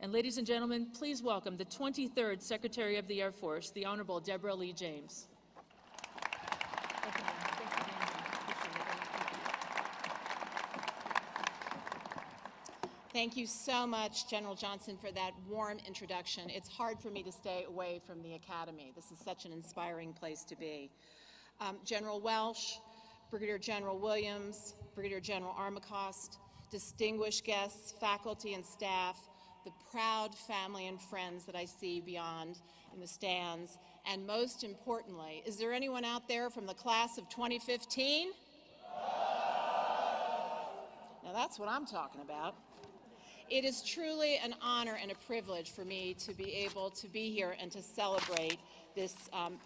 And ladies and gentlemen, please welcome the 23rd Secretary of the Air Force, the Honorable Deborah Lee James. Thank you so much, General Johnson, for that warm introduction. It's hard for me to stay away from the Academy. This is such an inspiring place to be. General Welsh, Brigadier General Williams, Brigadier General Armacost, distinguished guests, faculty and staff, the proud family and friends that I see beyond in the stands, and most importantly, is there anyone out there from the class of 2015? Now that's what I'm talking about. It is truly an honor and a privilege for me to be able to be here and to celebrate this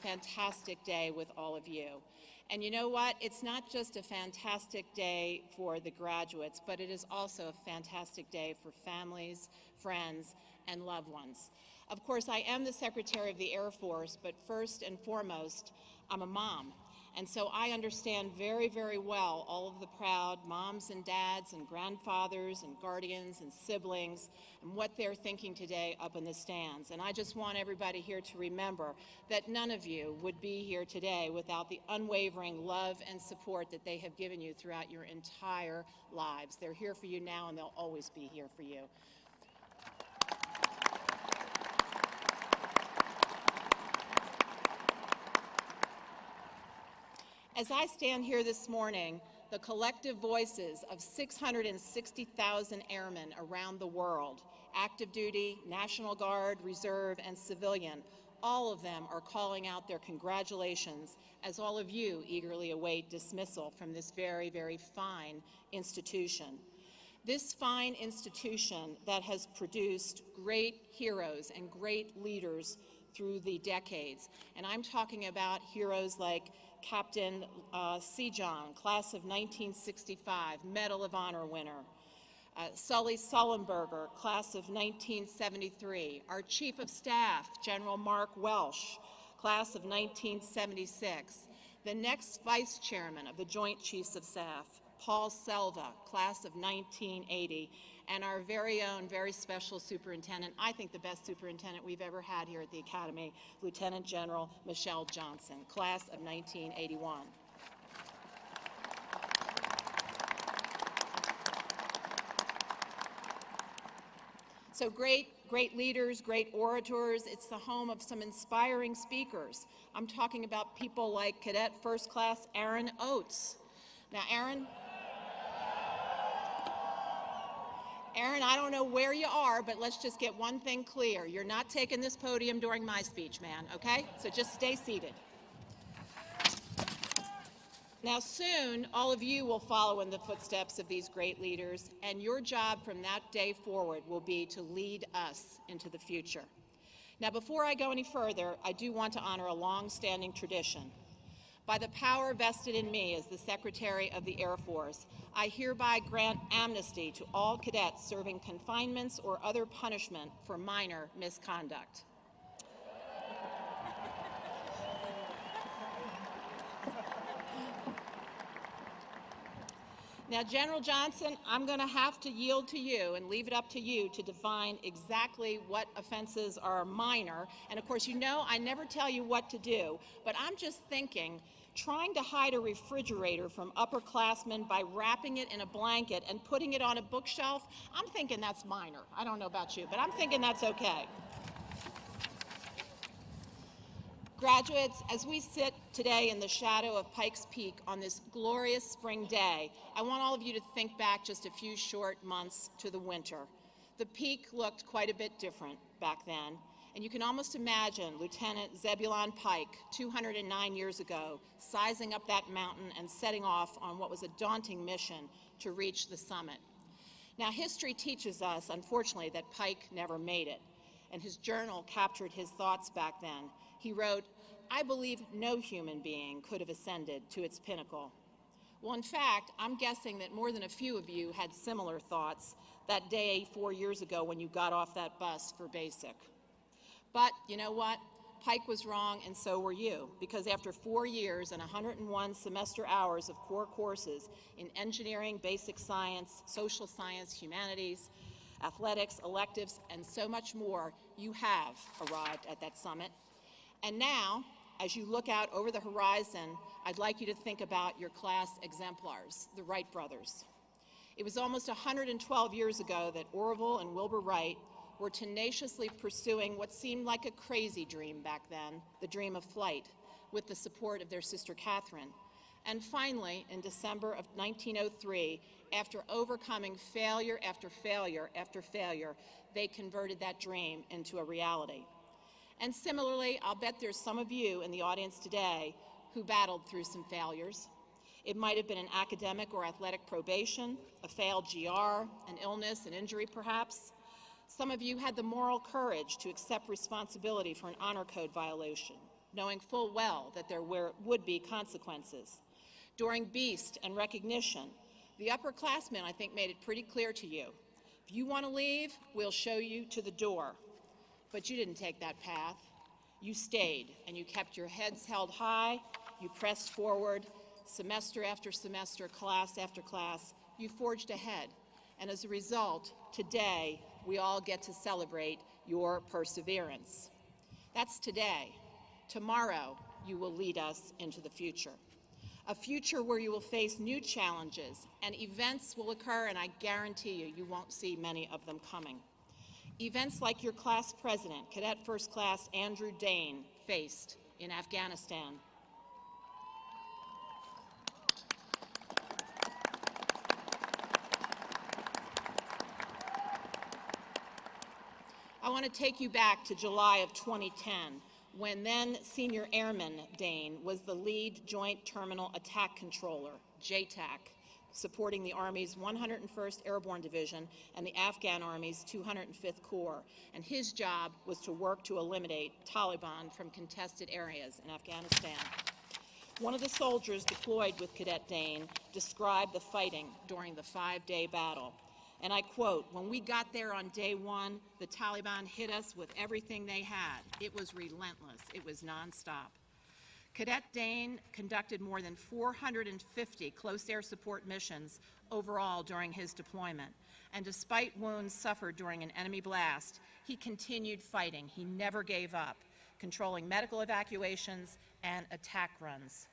fantastic day with all of you. And you know what? It's not just a fantastic day for the graduates, but it is also a fantastic day for families, friends, and loved ones. Of course, I am the Secretary of the Air Force, but first and foremost, I'm a mom. And so I understand very, very well all of the proud moms and dads and grandfathers and guardians and siblings and what they're thinking today up in the stands. And I just want everybody here to remember that none of you would be here today without the unwavering love and support that they have given you throughout your entire lives. They're here for you now, and they'll always be here for you. As I stand here this morning, the collective voices of 660,000 airmen around the world, active duty, National Guard, Reserve, and civilian, all of them are calling out their congratulations as all of you eagerly await dismissal from this very, very fine institution. This fine institution that has produced great heroes and great leaders through the decades. And I'm talking about heroes like Captain Sejon, class of 1965, Medal of Honor winner. Sully Sullenberger, class of 1973. Our Chief of Staff, General Mark Welsh, class of 1976. The next Vice Chairman of the Joint Chiefs of Staff, Paul Selva, class of 1980. And our very own, very special superintendent, I think the best superintendent we've ever had here at the Academy, Lieutenant General Michelle Johnson, class of 1981. So great leaders, great orators. It's the home of some inspiring speakers. I'm talking about people like Cadet First Class Aaron Oates. Now, Aaron, I don't know where you are, but let's just get one thing clear. You're not taking this podium during my speech, man, okay? So just stay seated. Now soon, all of you will follow in the footsteps of these great leaders, and your job from that day forward will be to lead us into the future. Now before I go any further, I do want to honor a long-standing tradition. By the power vested in me as the Secretary of the Air Force, I hereby grant amnesty to all cadets serving confinements or other punishment for minor misconduct. Now, General Johnson, I'm going to have to yield to you and leave it up to you to define exactly what offenses are minor. And of course, you know I never tell you what to do, but I'm just thinking, trying to hide a refrigerator from upperclassmen by wrapping it in a blanket and putting it on a bookshelf, I'm thinking that's minor. I don't know about you, but I'm thinking that's okay. Graduates, as we sit today in the shadow of Pikes Peak on this glorious spring day, I want all of you to think back just a few short months to the winter. The peak looked quite a bit different back then, and you can almost imagine Lieutenant Zebulon Pike, 209 years ago, sizing up that mountain and setting off on what was a daunting mission to reach the summit. Now, history teaches us, unfortunately, that Pike never made it, and his journal captured his thoughts back then. He wrote, "I believe no human being could have ascended to its pinnacle." Well, in fact, I'm guessing that more than a few of you had similar thoughts that day 4 years ago when you got off that bus for basic. But you know what? Pike was wrong, and so were you, because after 4 years and 101 semester hours of core courses in engineering, basic science, social science, humanities, athletics, electives, and so much more, you have arrived at that summit. And now, as you look out over the horizon, I'd like you to think about your class exemplars, the Wright brothers. It was almost 112 years ago that Orville and Wilbur Wright were tenaciously pursuing what seemed like a crazy dream back then, the dream of flight, with the support of their sister Catherine. And finally, in December of 1903, after overcoming failure after failure after failure, they converted that dream into a reality. And similarly, I'll bet there's some of you in the audience today who battled through some failures. It might have been an academic or athletic probation, a failed GR, an illness, an injury perhaps. Some of you had the moral courage to accept responsibility for an honor code violation, knowing full well that there would be consequences. During Beast and Recognition, the upperclassmen, I think, made it pretty clear to you. If you want to leave, we'll show you to the door. But you didn't take that path. You stayed, and you kept your heads held high. You pressed forward, semester after semester, class after class. You forged ahead. And as a result, today, we all get to celebrate your perseverance. That's today. Tomorrow, you will lead us into the future. A future where you will face new challenges and events will occur, and I guarantee you, you won't see many of them coming. Events like your class president, Cadet First Class Andrew Dane, faced in Afghanistan. I want to take you back to July of 2010, when then Senior Airman Dane was the lead Joint Terminal Attack Controller, JTAC, supporting the Army's 101st Airborne Division and the Afghan Army's 205th Corps. And his job was to work to eliminate Taliban from contested areas in Afghanistan. One of the soldiers deployed with Cadet Dane described the fighting during the 5-day battle. And I quote, "When we got there on day one, the Taliban hit us with everything they had. It was relentless. It was nonstop." Cadet Dane conducted more than 450 close air support missions overall during his deployment. And despite wounds suffered during an enemy blast, he continued fighting. He never gave up, controlling medical evacuations and attack runs.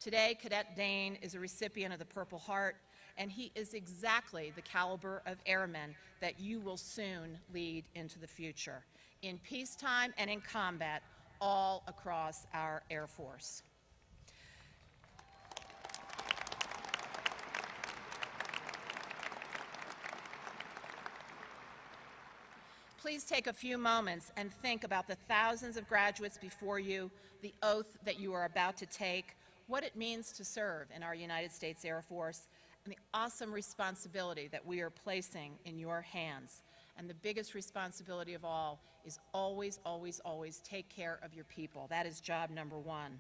Today, Cadet Dane is a recipient of the Purple Heart, and he is exactly the caliber of airman that you will soon lead into the future, in peacetime and in combat, all across our Air Force. Please take a few moments and think about the thousands of graduates before you, the oath that you are about to take, what it means to serve in our United States Air Force, and the awesome responsibility that we are placing in your hands. And the biggest responsibility of all is always, always, always take care of your people. That is job number one.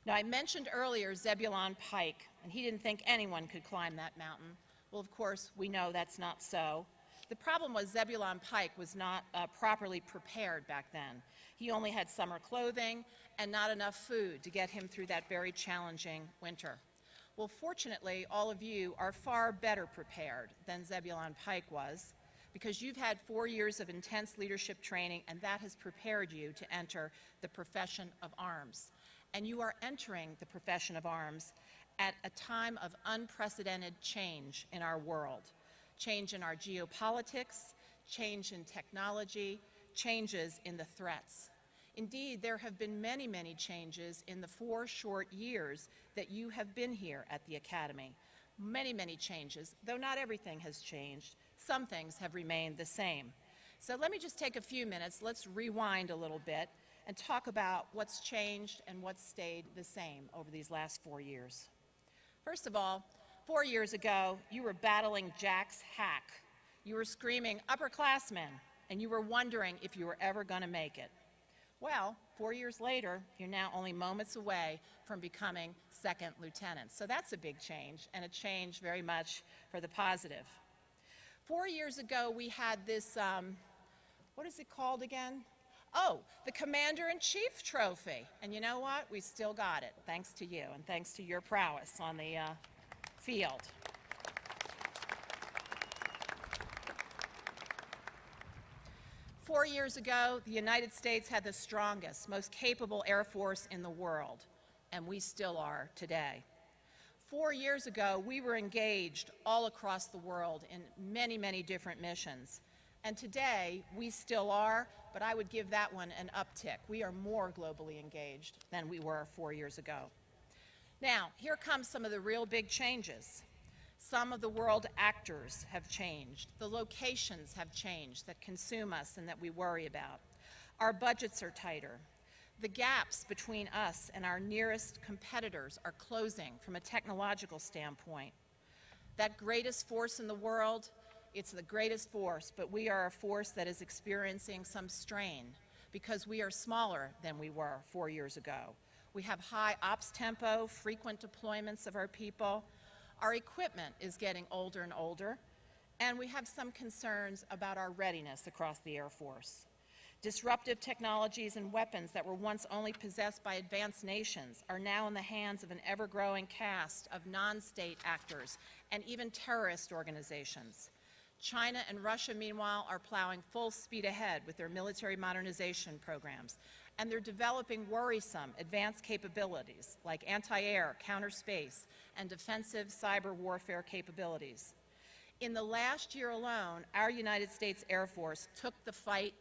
Now, I mentioned earlier Zebulon Pike, and he didn't think anyone could climb that mountain. Well, of course, we know that's not so. The problem was Zebulon Pike was not properly prepared back then. He only had summer clothing and not enough food to get him through that very challenging winter. Well, fortunately, all of you are far better prepared than Zebulon Pike was, because you've had 4 years of intense leadership training, and that has prepared you to enter the profession of arms. And you are entering the profession of arms at a time of unprecedented change in our world. Change in our geopolitics, change in technology, changes in the threats. Indeed, there have been many, many changes in the 4 short years that you have been here at the Academy. Many, many changes, though not everything has changed. Some things have remained the same. So let me just take a few minutes, let's rewind a little bit and talk about what's changed and what's stayed the same over these last 4 years. First of all, 4 years ago, you were battling Jack's hack. You were screaming, "Upperclassmen," and you were wondering if you were ever going to make it. Well, 4 years later, you're now only moments away from becoming second lieutenants. So that's a big change, and a change very much for the positive. 4 years ago, we had this, what is it called again? Oh, the Commander-in-Chief Trophy. And you know what? We still got it, thanks to you and thanks to your prowess on the field. 4 years ago, the United States had the strongest, most capable Air Force in the world, and we still are today. 4 years ago, we were engaged all across the world in many, many different missions. And today, we still are, but I would give that one an uptick. We are more globally engaged than we were 4 years ago. Now, here come some of the real big changes. Some of the world actors have changed. The locations have changed that consume us and that we worry about. Our budgets are tighter. The gaps between us and our nearest competitors are closing from a technological standpoint. That greatest force in the world, it's the greatest force, but we are a force that is experiencing some strain because we are smaller than we were 4 years ago. We have high ops tempo, frequent deployments of our people. Our equipment is getting older and older, and we have some concerns about our readiness across the Air Force. Disruptive technologies and weapons that were once only possessed by advanced nations are now in the hands of an ever-growing cast of non-state actors and even terrorist organizations. China and Russia, meanwhile, are plowing full speed ahead with their military modernization programs, and they're developing worrisome advanced capabilities like anti-air, counter-space, and defensive cyber warfare capabilities. In the last year alone, our United States Air Force took the fight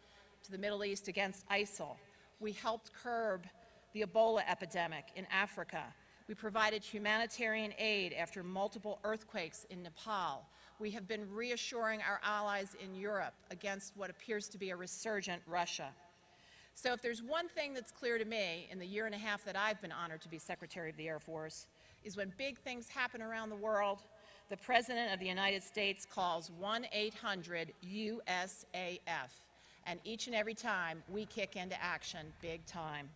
to the Middle East against ISIL. We helped curb the Ebola epidemic in Africa. We provided humanitarian aid after multiple earthquakes in Nepal. We have been reassuring our allies in Europe against what appears to be a resurgent Russia. So if there's one thing that's clear to me in the year and a half that I've been honored to be Secretary of the Air Force is when big things happen around the world, the President of the United States calls 1-800-USAF. And each and every time, we kick into action big time.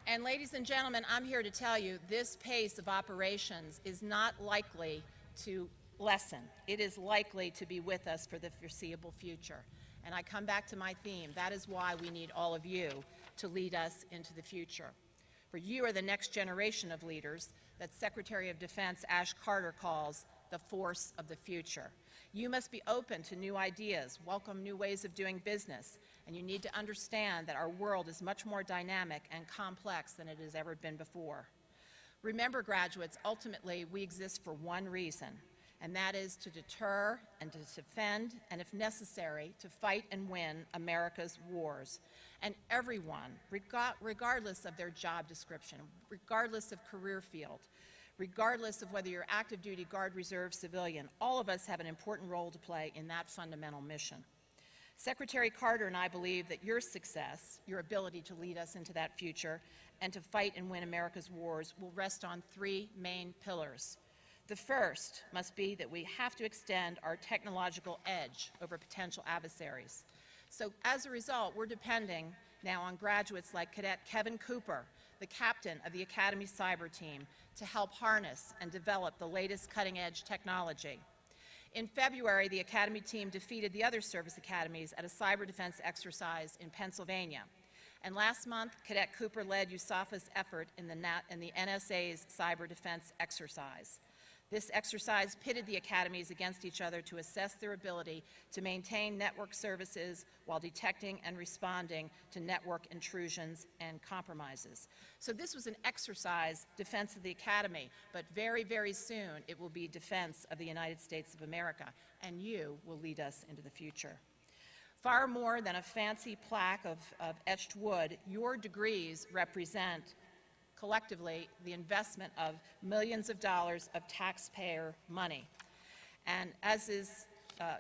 And ladies and gentlemen, I'm here to tell you this pace of operations is not likely to lessen. It is likely to be with us for the foreseeable future. And I come back to my theme. That is why we need all of you to lead us into the future. For you are the next generation of leaders that Secretary of Defense Ash Carter calls the force of the future. You must be open to new ideas, welcome new ways of doing business, and you need to understand that our world is much more dynamic and complex than it has ever been before. Remember, graduates, ultimately we exist for one reason, and that is to deter and to defend, and if necessary, to fight and win America's wars. And everyone, regardless of their job description, regardless of career field, regardless of whether you're active duty, Guard, Reserve, civilian, all of us have an important role to play in that fundamental mission. Secretary Carter and I believe that your success, your ability to lead us into that future and to fight and win America's wars will rest on three main pillars. The first must be that we have to extend our technological edge over potential adversaries. So as a result, we're depending now on graduates like Cadet Kevin Cooper, the captain of the Academy Cyber Team, to help harness and develop the latest cutting-edge technology. In February, the Academy team defeated the other service academies at a cyber defense exercise in Pennsylvania. And last month, Cadet Cooper led USAF's effort in the NSA's cyber defense exercise. This exercise pitted the academies against each other to assess their ability to maintain network services while detecting and responding to network intrusions and compromises. So this was an exercise, defense of the academy, but very, very soon it will be defense of the United States of America, and you will lead us into the future. Far more than a fancy plaque of etched wood, your degrees represent collectively the investment of millions of dollars of taxpayer money. And as is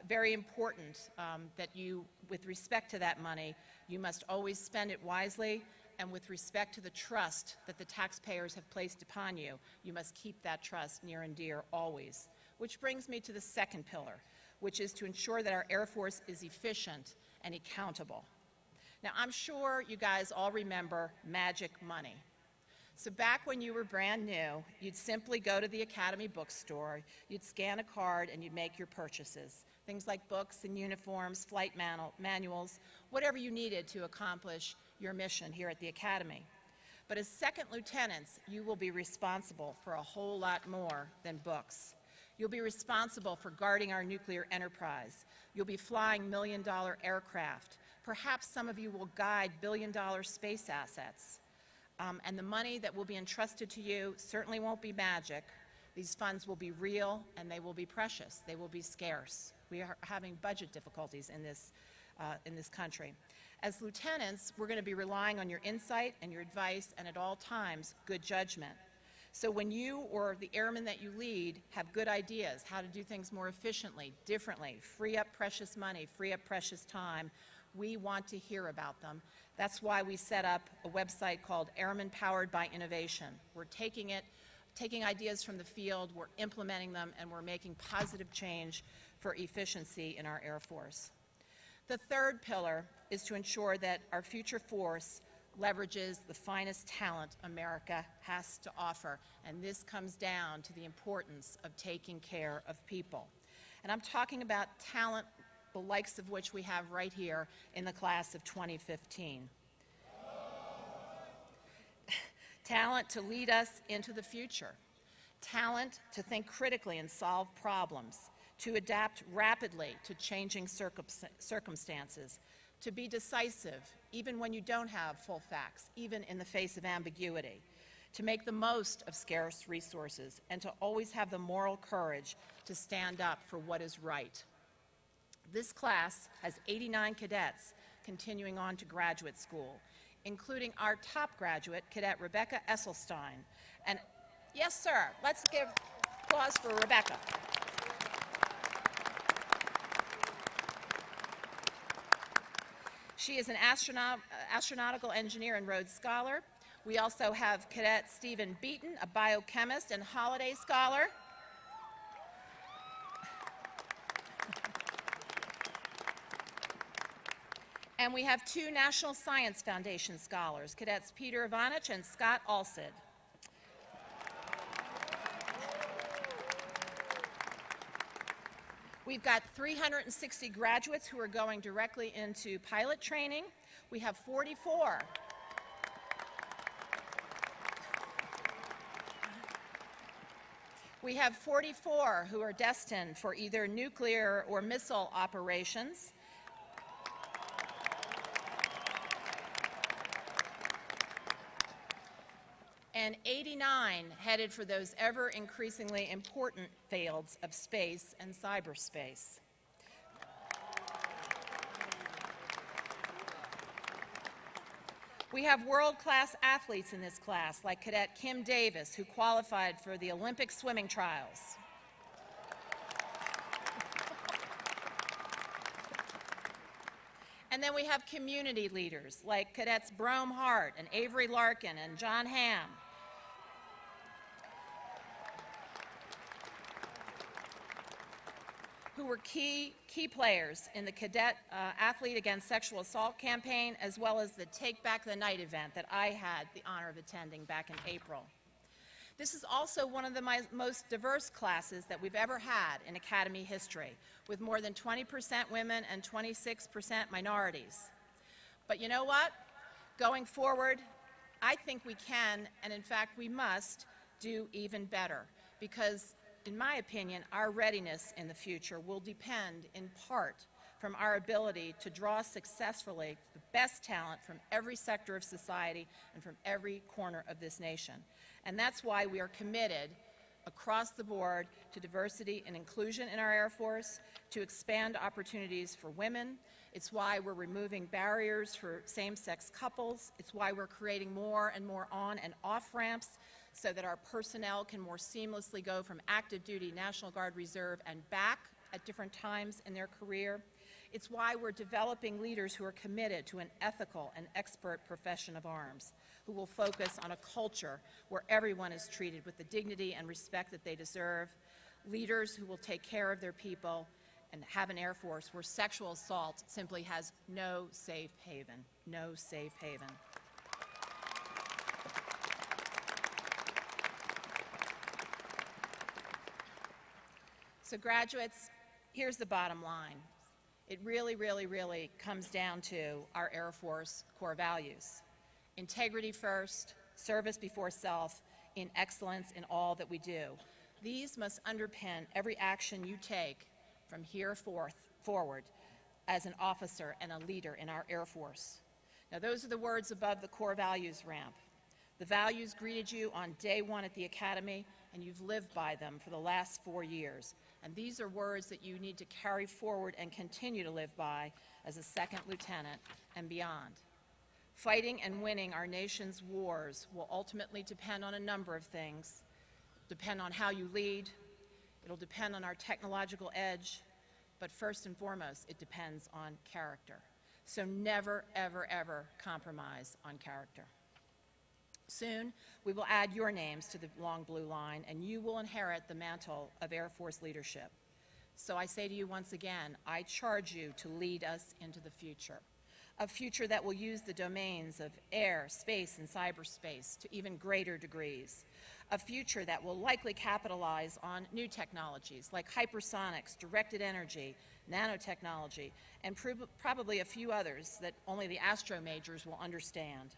very important that you, with respect to that money, you must always spend it wisely, and with respect to the trust that the taxpayers have placed upon you, you must keep that trust near and dear always. Which brings me to the second pillar, which is to ensure that our Air Force is efficient and accountable. Now, I'm sure you guys all remember magic money. So back when you were brand new, you'd simply go to the Academy bookstore, you'd scan a card, and you'd make your purchases. Things like books and uniforms, flight manuals, whatever you needed to accomplish your mission here at the Academy. But as second lieutenants, you will be responsible for a whole lot more than books. You'll be responsible for guarding our nuclear enterprise. You'll be flying million-dollar aircraft. Perhaps some of you will guide billion-dollar space assets. And the money that will be entrusted to you certainly won't be magic. These funds will be real and they will be precious. They will be scarce. We are having budget difficulties in this country. As lieutenants, we're going to be relying on your insight and your advice and at all times good judgment. So when you or the airmen that you lead have good ideas, how to do things more efficiently, differently, free up precious money, free up precious time, we want to hear about them. That's why we set up a website called Airmen Powered by Innovation. We're taking ideas from the field, we're implementing them, and we're making positive change for efficiency in our Air Force. The third pillar is to ensure that our future force leverages the finest talent America has to offer, and this comes down to the importance of taking care of people. And I'm talking about talent, the likes of which we have right here in the class of 2015. Talent to lead us into the future. Talent to think critically and solve problems, to adapt rapidly to changing circumstances, to be decisive even when you don't have full facts, even in the face of ambiguity, to make the most of scarce resources, and to always have the moral courage to stand up for what is right. This class has 89 cadets continuing on to graduate school, including our top graduate, Cadet Rebecca Esselstein. And yes, sir, let's give applause for Rebecca. She is an astronautical engineer and Rhodes Scholar. We also have Cadet Stephen Beaton, a biochemist and Holiday Scholar. And we have two National Science Foundation scholars, Cadets Peter Ivanich and Scott Alsid. We've got 360 graduates who are going directly into pilot training. We have 44. We have 44 who are destined for either nuclear or missile operations. And 89 headed for those ever increasingly important fields of space and cyberspace. We have world-class athletes in this class, like Cadet Kim Davis, who qualified for the Olympic swimming trials. And then we have community leaders, like Cadets Brome Hart and Avery Larkin and John Hamm. Who were key players in the Cadet Athlete Against Sexual Assault campaign, as well as the Take Back the Night event that I had the honor of attending back in April. This is also one of the most diverse classes that we've ever had in Academy history, with more than 20% women and 26% minorities. But you know what? Going forward, I think we can, and in fact we must, do even better, because in my opinion, our readiness in the future will depend in part from our ability to draw successfully the best talent from every sector of society and from every corner of this nation. And that's why we are committed across the board to diversity and inclusion in our Air Force, to expand opportunities for women. It's why we're removing barriers for same-sex couples. It's why we're creating more and more on and off ramps so that our personnel can more seamlessly go from active duty, National Guard, Reserve, and back at different times in their career. It's why we're developing leaders who are committed to an ethical and expert profession of arms, who will focus on a culture where everyone is treated with the dignity and respect that they deserve, leaders who will take care of their people, and have an Air Force where sexual assault simply has no safe haven, no safe haven. So graduates, here's the bottom line. It really, really, really comes down to our Air Force core values. Integrity first, service before self, in excellence in all that we do. These must underpin every action you take from here forward as an officer and a leader in our Air Force. Now, those are the words above the core values ramp. The values greeted you on day one at the Academy, and you've lived by them for the last 4 years. And these are words that you need to carry forward and continue to live by as a second lieutenant and beyond. Fighting and winning our nation's wars will ultimately depend on a number of things. Depend on how you lead. It'll depend on our technological edge. But first and foremost, it depends on character. So never, ever, ever compromise on character. Soon, we will add your names to the long blue line, and you will inherit the mantle of Air Force leadership. So I say to you once again, I charge you to lead us into the future. A future that will use the domains of air, space, and cyberspace to even greater degrees. A future that will likely capitalize on new technologies like hypersonics, directed energy, nanotechnology, and probably a few others that only the astro majors will understand.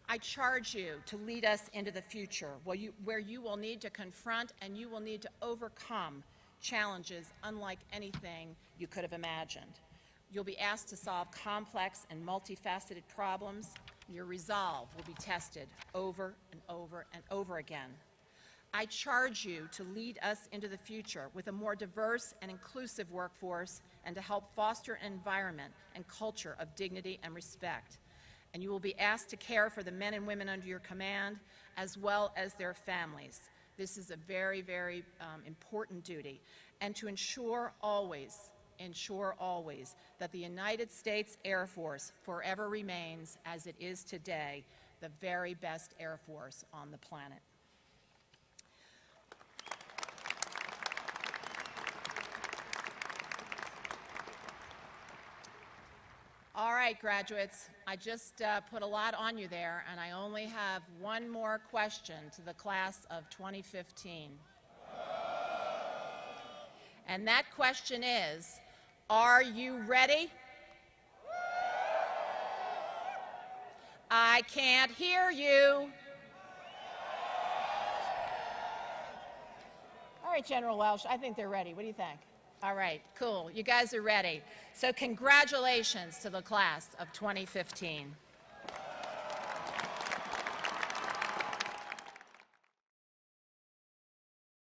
I charge you to lead us into the future where you will need to confront and you will need to overcome challenges unlike anything you could have imagined. You'll be asked to solve complex and multifaceted problems. Your resolve will be tested over and over and over again. I charge you to lead us into the future with a more diverse and inclusive workforce and to help foster an environment and culture of dignity and respect. And you will be asked to care for the men and women under your command as well as their families. This is a very, very important duty. And to ensure always that the United States Air Force forever remains, as it is today, the very best Air Force on the planet. All right, graduates, I just put a lot on you there, and I only have one more question to the class of 2015. And that question is, are you ready? I can't hear you. All right, General Welsh, I think they're ready. What do you think? All right, cool. You guys are ready. So congratulations to the class of 2015.